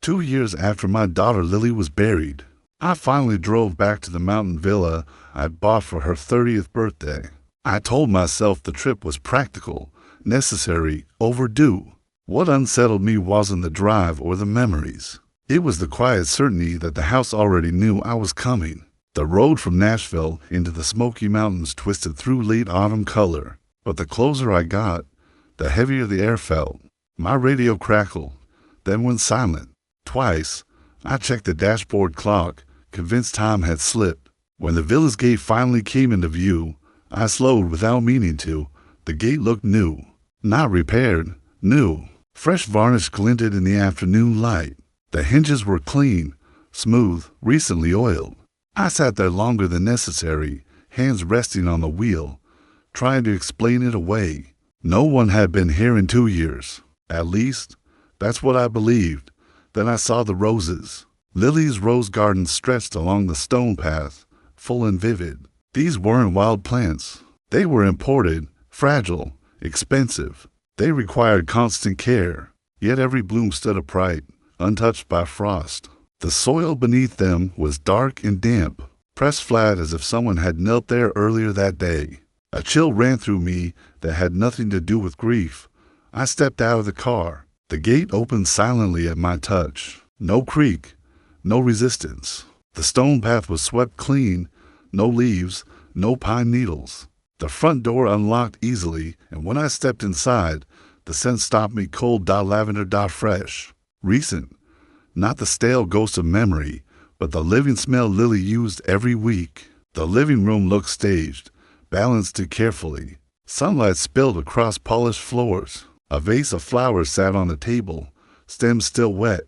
2 years after my daughter Lily was buried, I finally drove back to the mountain villa I'd bought for her 30th birthday. I told myself the trip was practical, necessary, overdue. What unsettled me wasn't the drive or the memories. It was the quiet certainty that the house already knew I was coming. The road from Nashville into the Smoky Mountains twisted through late autumn color, but the closer I got, the heavier the air felt. My radio crackled, then went silent. Twice, I checked the dashboard clock, convinced time had slipped. When the villa's gate finally came into view, I slowed without meaning to. The gate looked new. Not repaired, new. Fresh varnish glinted in the afternoon light. The hinges were clean, smooth, recently oiled. I sat there longer than necessary, hands resting on the wheel, trying to explain it away. No one had been here in 2 years. At least, that's what I believed. Then I saw the roses. Lily's rose garden stretched along the stone path, full and vivid. These weren't wild plants. They were imported, fragile, expensive. They required constant care, yet every bloom stood upright, untouched by frost. The soil beneath them was dark and damp, pressed flat as if someone had knelt there earlier that day. A chill ran through me that had nothing to do with grief. I stepped out of the car. The gate opened silently at my touch. No creak, no resistance. The stone path was swept clean, no leaves, no pine needles. The front door unlocked easily, and when I stepped inside, the scent stopped me cold lavender fresh. Recent. Not the stale ghost of memory, but the living smell Lily used every week. The living room looked staged, balanced it carefully. Sunlight spilled across polished floors. A vase of flowers sat on the table, stems still wet.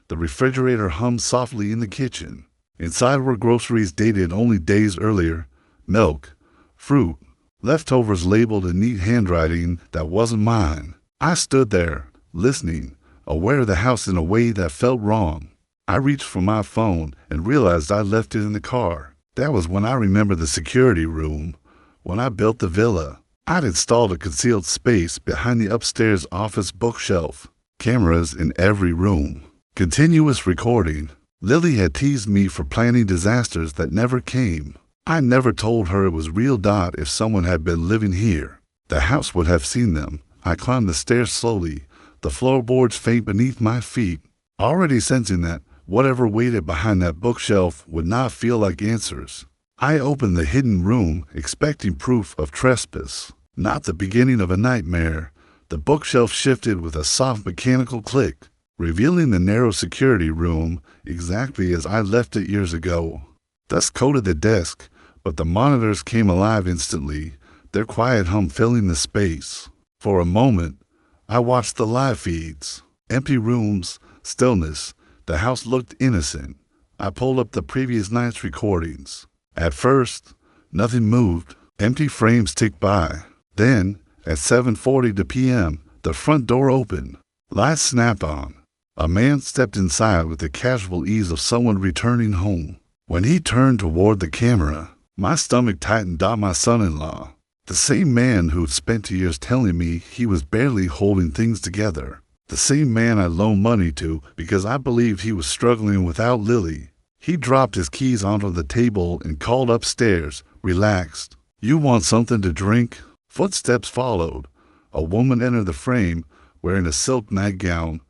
The refrigerator hummed softly in the kitchen. Inside were groceries dated only days earlier, milk, fruit, leftovers labeled in neat handwriting that wasn't mine. I stood there, listening, aware of the house in a way that felt wrong. I reached for my phone and realized I left it in the car. That was when I remembered the security room. When I built the villa, I'd installed a concealed space behind the upstairs office bookshelf. Cameras in every room. Continuous recording. Lily had teased me for planning disasters that never came. I never told her it was real. If someone had been living here, the house would have seen them. I climbed the stairs slowly, the floorboards faint beneath my feet, already sensing that whatever waited behind that bookshelf would not feel like answers. I opened the hidden room, expecting proof of trespass, not the beginning of a nightmare. The bookshelf shifted with a soft mechanical click, revealing the narrow security room exactly as I left it years ago. Dust coated the desk, but the monitors came alive instantly, their quiet hum filling the space. For a moment, I watched the live feeds. Empty rooms, stillness. The house looked innocent. I pulled up the previous night's recordings. At first, nothing moved. Empty frames ticked by. Then, at 7:40 p.m., the front door opened. Lights snapped on. A man stepped inside with the casual ease of someone returning home. When he turned toward the camera, my stomach tightened. My son-in-law. The same man who'd spent 2 years telling me he was barely holding things together. The same man I loaned money to because I believed he was struggling without Lily. He dropped his keys onto the table and called upstairs, relaxed. "You want something to drink?" Footsteps followed. A woman entered the frame, wearing a silk nightgown,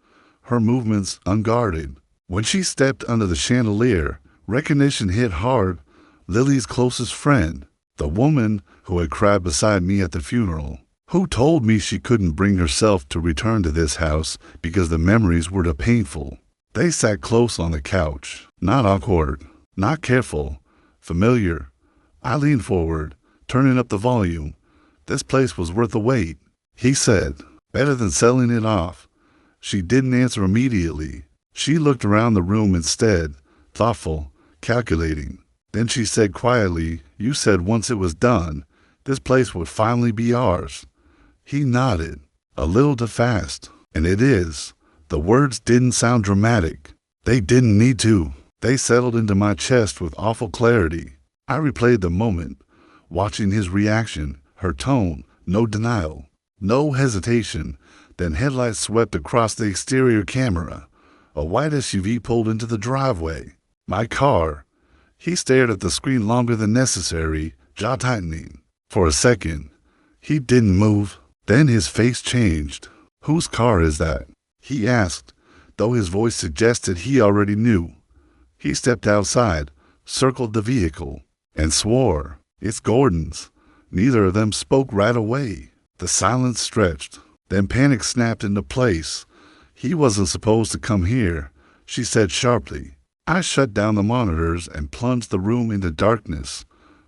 her movements unguarded. When she stepped under the chandelier, recognition hit hard. Lily's closest friend. The woman who had cried beside me at the funeral, who told me she couldn't bring herself to return to this house because the memories were too painful. They sat close on the couch, not awkward, not careful, familiar. I leaned forward, turning up the volume. "This place was worth the wait," he said. "Better than selling it off." She didn't answer immediately. She looked around the room instead, thoughtful, calculating. Then she said quietly, "You said once it was done, this place would finally be ours." He nodded, a little too fast. "And it is." The words didn't sound dramatic. They didn't need to. They settled into my chest with awful clarity. I replayed the moment, watching his reaction, her tone, no denial, no hesitation. Then headlights swept across the exterior camera. A white SUV pulled into the driveway. My car. He stared at the screen longer than necessary, jaw tightening. For a second, he didn't move. Then his face changed. "Whose car is that?" he asked, though his voice suggested he already knew. He stepped outside, circled the vehicle, and swore, "It's Gordon's." Neither of them spoke right away. The silence stretched. Then panic snapped into place. "He wasn't supposed to come here," she said sharply. I shut down the monitors and plunged the room into darkness.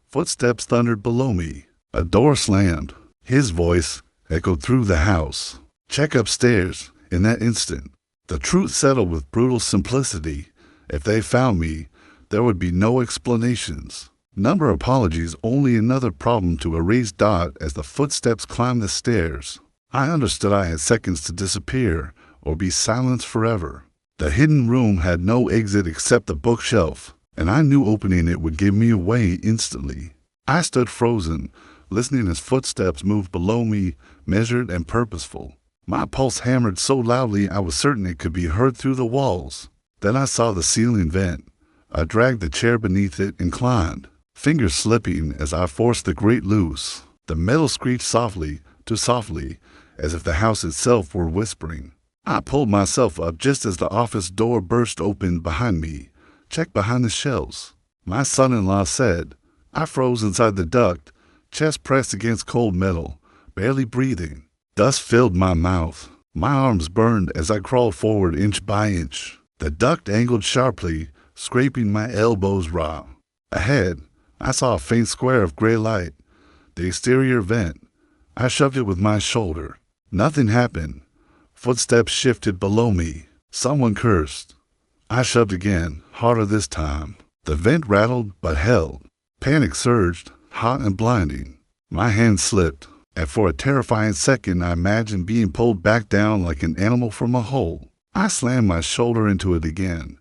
Footsteps thundered below me. A door slammed. His voice echoed through the house. "Check upstairs." In that instant, the truth settled with brutal simplicity. If they found me, there would be no explanations. Number apologies, only another problem to erase Dot as the footsteps climbed the stairs. I understood I had seconds to disappear or be silenced forever. The hidden room had no exit except the bookshelf, and I knew opening it would give me away instantly. I stood frozen, listening as footsteps moved below me, measured and purposeful. My pulse hammered so loudly I was certain it could be heard through the walls. Then I saw the ceiling vent. I dragged the chair beneath it and climbed, fingers slipping as I forced the grate loose. The metal screeched softly, too softly, as if the house itself were whispering. I pulled myself up just as the office door burst open behind me. "Check behind the shelves," my son-in-law said. I froze inside the duct, chest pressed against cold metal, barely breathing. Dust filled my mouth. My arms burned as I crawled forward inch by inch. The duct angled sharply, scraping my elbows raw. Ahead, I saw a faint square of gray light. The exterior vent. I shoved it with my shoulder. Nothing happened. Footsteps shifted below me. Someone cursed. I shoved again, harder this time. The vent rattled but held. Panic surged, hot and blinding. My hand slipped, and for a terrifying second I imagined being pulled back down like an animal from a hole. I slammed my shoulder into it again.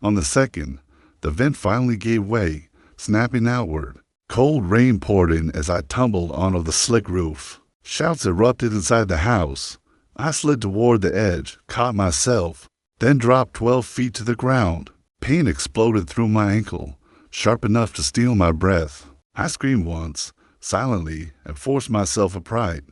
On the second, the vent finally gave way, snapping outward. Cold rain poured in as I tumbled onto the slick roof. Shouts erupted inside the house. I slid toward the edge, caught myself, then dropped 12 feet to the ground. Pain exploded through my ankle, sharp enough to steal my breath. I screamed once, silently, and forced myself upright.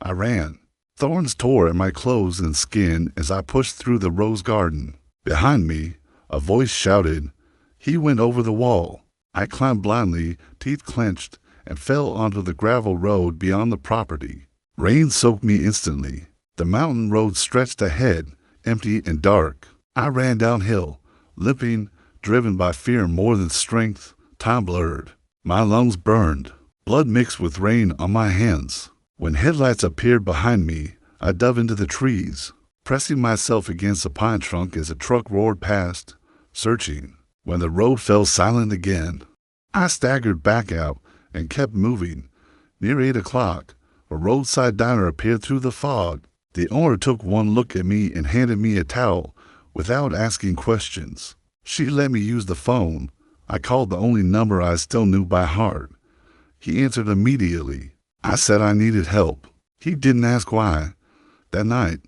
I ran. Thorns tore at my clothes and skin as I pushed through the rose garden. Behind me, a voice shouted. He went over the wall. I climbed blindly, teeth clenched, and fell onto the gravel road beyond the property. Rain soaked me instantly. The mountain road stretched ahead, empty and dark. I ran downhill, limping, driven by fear more than strength. Time blurred. My lungs burned. Blood mixed with rain on my hands. When headlights appeared behind me, I dove into the trees, pressing myself against a pine trunk as a truck roared past, searching. When the road fell silent again, I staggered back out and kept moving. Near 8 o'clock, a roadside diner appeared through the fog. The owner took one look at me and handed me a towel without asking questions. She let me use the phone. I called the only number I still knew by heart. He answered immediately. I said I needed help. He didn't ask why. That night,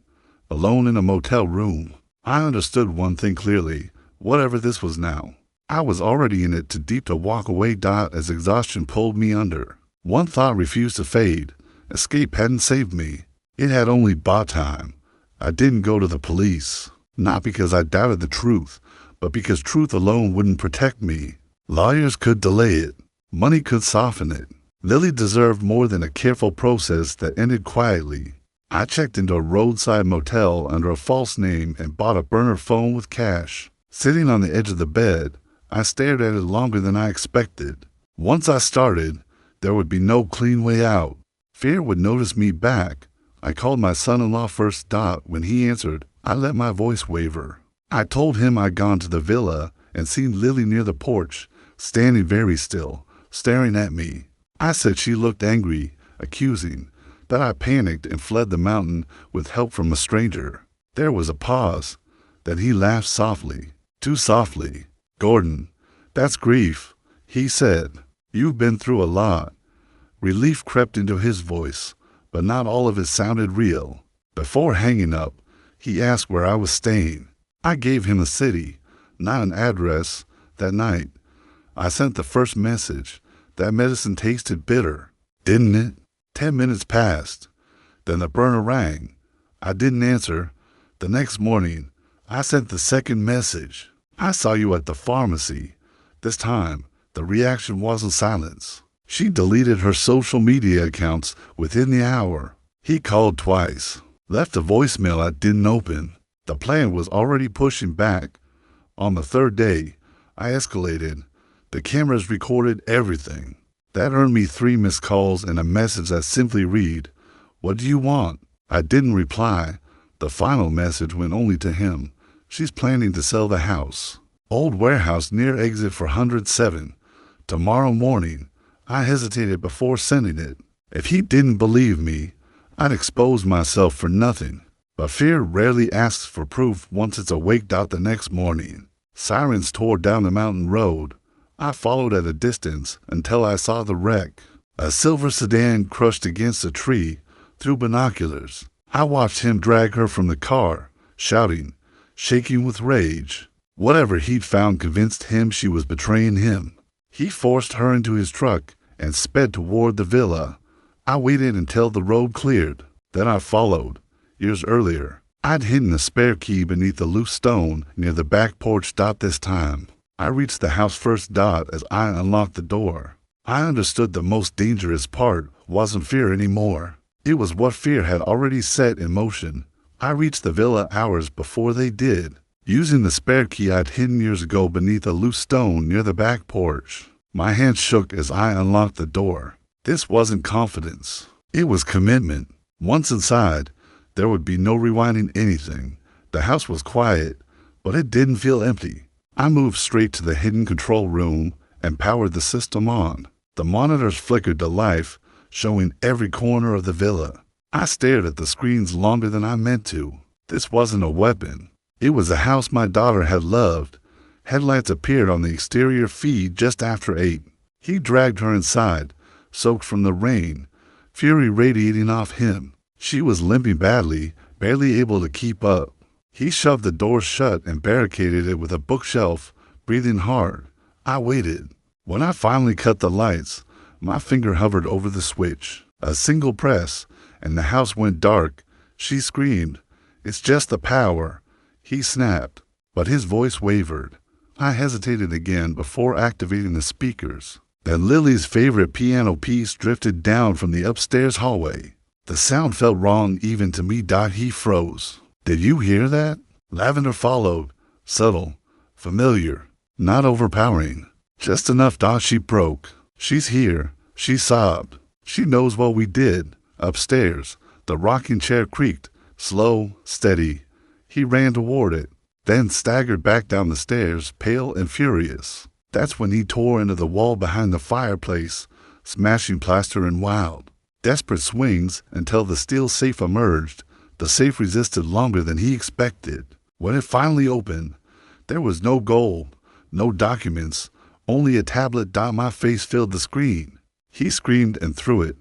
alone in a motel room, I understood one thing clearly. Whatever this was now, I was already in it too deep to walk away. As exhaustion pulled me under. One thought refused to fade. Escape hadn't saved me. It had only bought time. I didn't go to the police, not because I doubted the truth, but because truth alone wouldn't protect me. Lawyers could delay it. Money could soften it. Lily deserved more than a careful process that ended quietly. I checked into a roadside motel under a false name and bought a burner phone with cash. Sitting on the edge of the bed, I stared at it longer than I expected. Once I started, there would be no clean way out. Fear would notice me back. I called my son-in-law first. When he answered, I let my voice waver. I told him I'd gone to the villa and seen Lily near the porch, standing very still, staring at me. I said she looked angry, accusing, that I panicked and fled the mountain with help from a stranger. There was a pause. Then he laughed softly, too softly. "Gordon, that's grief," he said. "You've been through a lot." Relief crept into his voice, but not all of it sounded real. Before hanging up, he asked where I was staying. I gave him a city, not an address. That night, I sent the first message. That medicine tasted bitter, didn't it? 10 minutes passed. Then the burner rang. I didn't answer. The next morning, I sent the second message. I saw you at the pharmacy. This time, the reaction wasn't silence. She deleted her social media accounts within the hour. He called twice, left a voicemail I didn't open. The plan was already pushing back. On the third day, I escalated. The cameras recorded everything. That earned me 3 missed calls and a message that simply read, "What do you want?" I didn't reply. The final message went only to him. "She's planning to sell the house. Old warehouse near exit for 107. Tomorrow morning." I hesitated before sending it. If he didn't believe me, I'd expose myself for nothing. But fear rarely asks for proof once it's awaked out the next morning. Sirens tore down the mountain road. I followed at a distance until I saw the wreck. A silver sedan crushed against a tree. Through binoculars, I watched him drag her from the car, shouting, shaking with rage. Whatever he'd found convinced him she was betraying him. He forced her into his truck and sped toward the villa. I waited until the road cleared. Then I followed. Years earlier, I'd hidden a spare key beneath a loose stone near the back porch. This time, I reached the house first. As I unlocked the door, I understood the most dangerous part wasn't fear anymore. It was what fear had already set in motion. I reached the villa hours before they did, using the spare key I'd hidden years ago beneath a loose stone near the back porch. My hands shook as I unlocked the door. This wasn't confidence. It was commitment. Once inside, there would be no rewinding anything. The house was quiet, but it didn't feel empty. I moved straight to the hidden control room and powered the system on. The monitors flickered to life, showing every corner of the villa. I stared at the screens longer than I meant to. This wasn't a weapon. It was a house my daughter had loved. Headlights appeared on the exterior feed just after 8. He dragged her inside, soaked from the rain, fury radiating off him. She was limping badly, barely able to keep up. He shoved the door shut and barricaded it with a bookshelf, breathing hard. I waited. When I finally cut the lights, my finger hovered over the switch. A single press, and the house went dark. She screamed, "It's just the power." He snapped, but his voice wavered. I hesitated again before activating the speakers. Then Lily's favorite piano piece drifted down from the upstairs hallway. The sound felt wrong even to me. He froze. "Did you hear that?" Lavender followed, subtle, familiar, not overpowering. "Just enough." She broke. "She's here," she sobbed. "She knows what we did." Upstairs, the rocking chair creaked, slow, steady. He ran toward it, then staggered back down the stairs, pale and furious. That's when he tore into the wall behind the fireplace, smashing plaster and wild, desperate swings until the steel safe emerged. The safe resisted longer than he expected. When it finally opened, there was no gold, no documents, only a tablet. My face filled the screen. He screamed and threw it,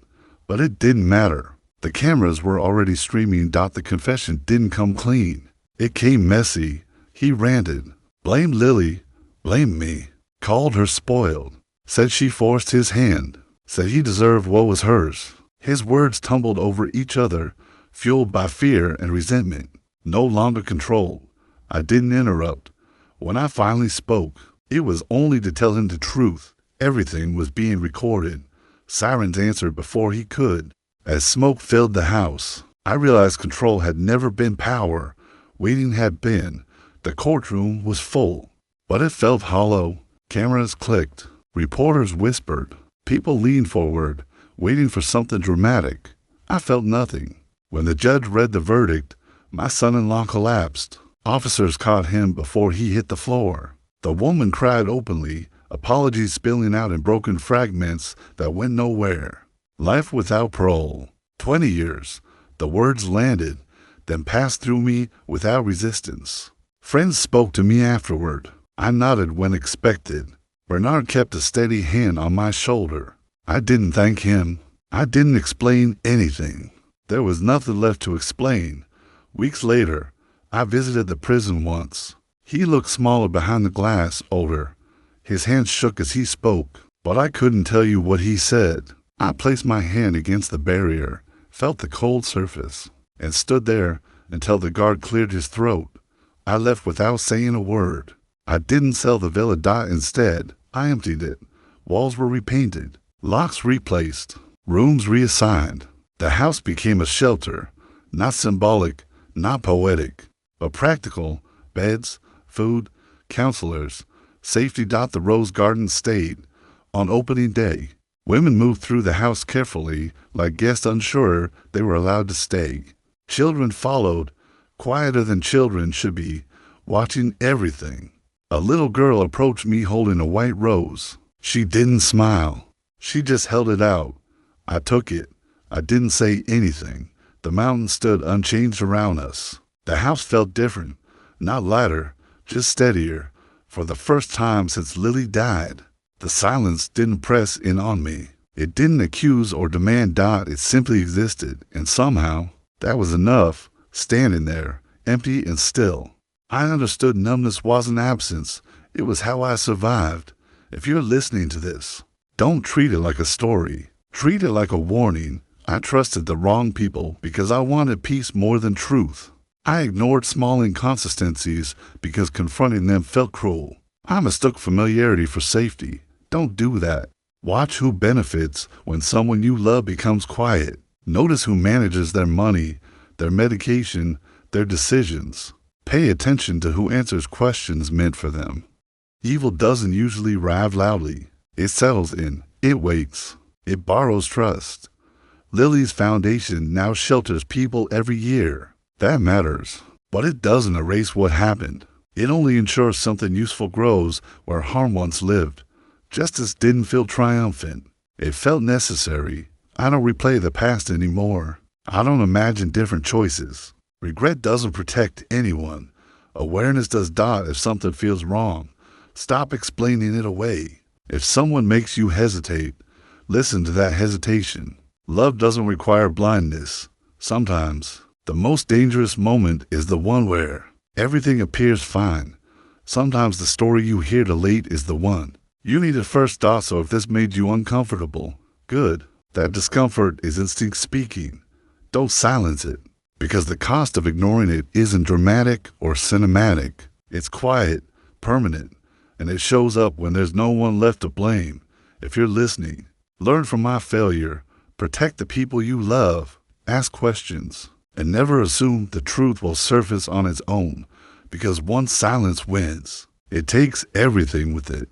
but it didn't matter. The cameras were already streaming. The confession didn't come clean. It came messy. He ranted, blamed Lily, blamed me, called her spoiled, said she forced his hand, said he deserved what was hers. His words tumbled over each other, fueled by fear and resentment, no longer controlled. I didn't interrupt. When I finally spoke, it was only to tell him the truth. Everything was being recorded. Sirens answered before he could. As smoke filled the house, I realized control had never been power. Waiting had been. The courtroom was full, but it felt hollow. Cameras clicked. Reporters whispered. People leaned forward, waiting for something dramatic. I felt nothing. When the judge read the verdict, my son-in-law collapsed. Officers caught him before he hit the floor. The woman cried openly, apologies spilling out in broken fragments that went nowhere. Life without parole. 20 years. The words landed, then passed through me without resistance. Friends spoke to me afterward. I nodded when expected. Bernard kept a steady hand on my shoulder. I didn't thank him. I didn't explain anything. There was nothing left to explain. Weeks later, I visited the prison once. He looked smaller behind the glass, older. His hands shook as he spoke, but I couldn't tell you what he said. I placed my hand against the barrier, felt the cold surface, and stood there until the guard cleared his throat. I left without saying a word. I didn't sell the villa. Instead, I emptied it. Walls were repainted, locks replaced, rooms reassigned. The house became a shelter, not symbolic, not poetic, but practical. Beds, food, counselors, safety. The rose garden stayed. On opening day, women moved through the house carefully, like guests unsure they were allowed to stay. Children followed, quieter than children should be, watching everything. A little girl approached me holding a white rose. She didn't smile. She just held it out. I took it. I didn't say anything. The mountain stood unchanged around us. The house felt different, not lighter, just steadier. For the first time since Lily died, the silence didn't press in on me. It didn't accuse or demand. It simply existed, and somehow, that was enough, standing there, empty and still. I understood numbness wasn't absence. It was how I survived. If you're listening to this, don't treat it like a story. Treat it like a warning. I trusted the wrong people because I wanted peace more than truth. I ignored small inconsistencies because confronting them felt cruel. I mistook familiarity for safety. Don't do that. Watch who benefits when someone you love becomes quiet. Notice who manages their money, their medication, their decisions. Pay attention to who answers questions meant for them. Evil doesn't usually arrive loudly. It settles in. It waits. It borrows trust. Lily's foundation now shelters people every year. That matters. But it doesn't erase what happened. It only ensures something useful grows where harm once lived. Justice didn't feel triumphant. It felt necessary. I don't replay the past anymore. I don't imagine different choices. Regret doesn't protect anyone. Awareness does. If something feels wrong, stop explaining it away. If someone makes you hesitate, listen to that hesitation. Love doesn't require blindness. Sometimes, the most dangerous moment is the one where everything appears fine. Sometimes the story you hear too late is the one you needed first. So if this made you uncomfortable, good. That discomfort is instinct speaking. Don't silence it, because the cost of ignoring it isn't dramatic or cinematic. It's quiet, permanent, and it shows up when there's no one left to blame. If you're listening, learn from my failure. Protect the people you love. Ask questions. And never assume the truth will surface on its own, because once silence wins, it takes everything with it.